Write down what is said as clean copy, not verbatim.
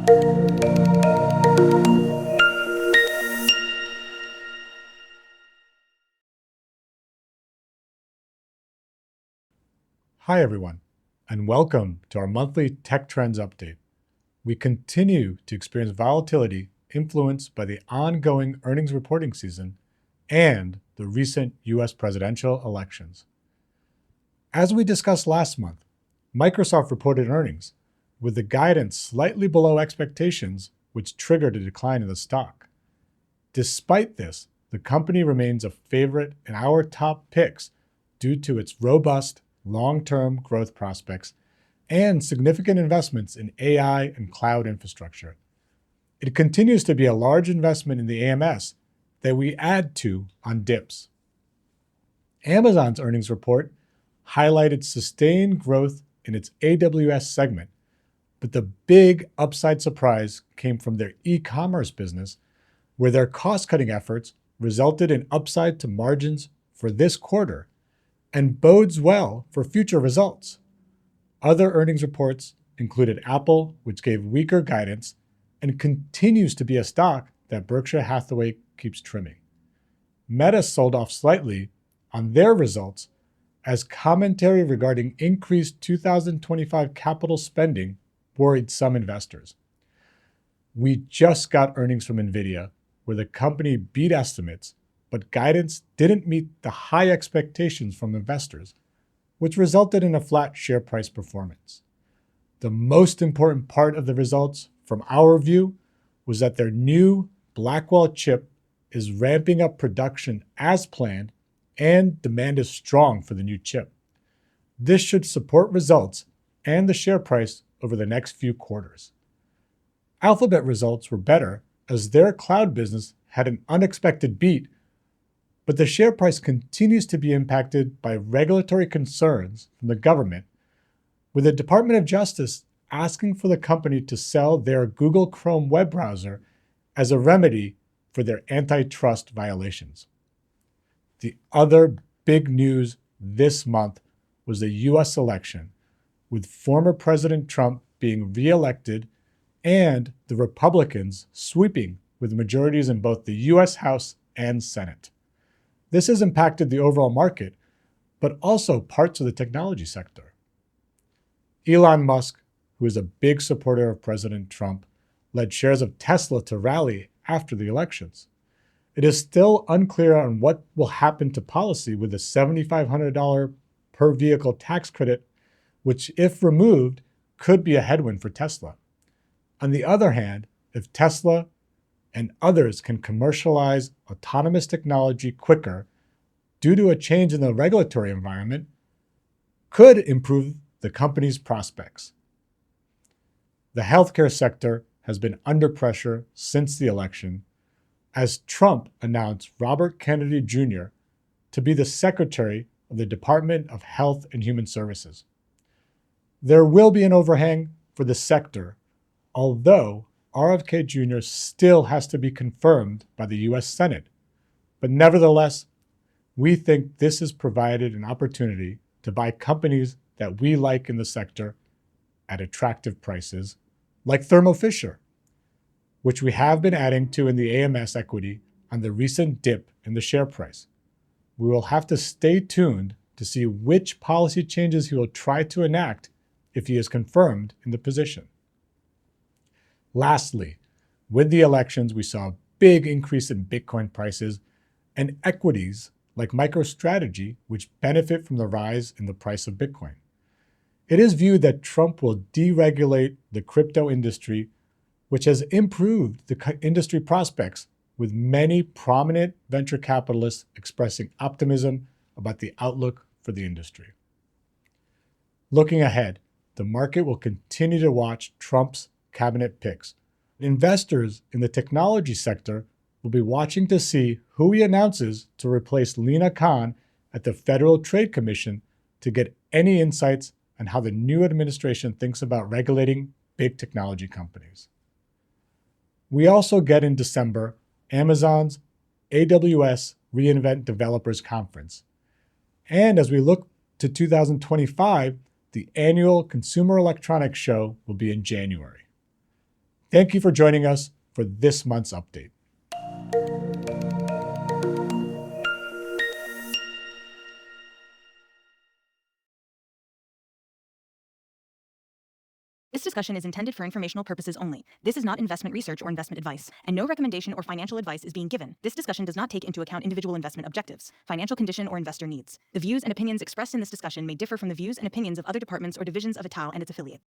Hi, everyone, and welcome to our monthly Tech Trends Update. We continue to experience volatility influenced by the ongoing earnings reporting season and the recent U.S. presidential elections. As we discussed last month, Microsoft reported earnings, with the guidance slightly below expectations, which triggered a decline in the stock. Despite this, the company remains a favorite in our top picks due to its robust long-term growth prospects and significant investments in AI and cloud infrastructure. It continues to be a large investment in the AMS that we add to on dips. Amazon's earnings report highlighted sustained growth in its AWS segment, but the big upside surprise came from their e-commerce business, where their cost-cutting efforts resulted in upside to margins for this quarter and bodes well for future results. Other earnings reports included Apple, which gave weaker guidance and continues to be a stock that Berkshire Hathaway keeps trimming. Meta sold off slightly on their results as commentary regarding increased 2025 capital spending worried some investors. We just got earnings from NVIDIA, where the company beat estimates, but guidance didn't meet the high expectations from investors, which resulted in a flat share price performance. The most important part of the results, from our view, was that their new Blackwell chip is ramping up production as planned, and demand is strong for the new chip. This should support results and the share price over the next few quarters. Alphabet results were better as their cloud business had an unexpected beat, but the share price continues to be impacted by regulatory concerns from the government, with the Department of Justice asking for the company to sell their Google Chrome web browser as a remedy for their antitrust violations. The other big news this month was the U.S. election, with former President Trump being re-elected and the Republicans sweeping with majorities in both the U.S. House and Senate. This has impacted the overall market, but also parts of the technology sector. Elon Musk, who is a big supporter of President Trump, led shares of Tesla to rally after the elections. It is still unclear on what will happen to policy with the $7,500 per vehicle tax credit, which, if removed, could be a headwind for Tesla. On the other hand, if Tesla and others can commercialize autonomous technology quicker due to a change in the regulatory environment, could improve the company's prospects. The healthcare sector has been under pressure since the election, as Trump announced Robert Kennedy Jr. to be the Secretary of the Department of Health and Human Services. There will be an overhang for the sector, although RFK Jr. still has to be confirmed by the U.S. Senate. But nevertheless, we think this has provided an opportunity to buy companies that we like in the sector at attractive prices, like Thermo Fisher, which we have been adding to in the AMS equity on the recent dip in the share price. We will have to stay tuned to see which policy changes he will try to enact if he is confirmed in the position. Lastly, with the elections, we saw a big increase in Bitcoin prices and equities like MicroStrategy, which benefit from the rise in the price of Bitcoin. It is viewed that Trump will deregulate the crypto industry, which has improved the industry prospects, with many prominent venture capitalists expressing optimism about the outlook for the industry. Looking ahead, the market will continue to watch Trump's cabinet picks. Investors in the technology sector will be watching to see who he announces to replace Lina Khan at the Federal Trade Commission to get any insights on how the new administration thinks about regulating big technology companies. We also get in December Amazon's AWS reInvent Developers Conference. And as we look to 2025, the annual Consumer Electronics Show will be in January. Thank you for joining us for this month's update. This discussion is intended for informational purposes only. This is not investment research or investment advice, and no recommendation or financial advice is being given. This discussion does not take into account individual investment objectives, financial condition, or investor needs. The views and opinions expressed in this discussion may differ from the views and opinions of other departments or divisions of Itaú and its affiliates.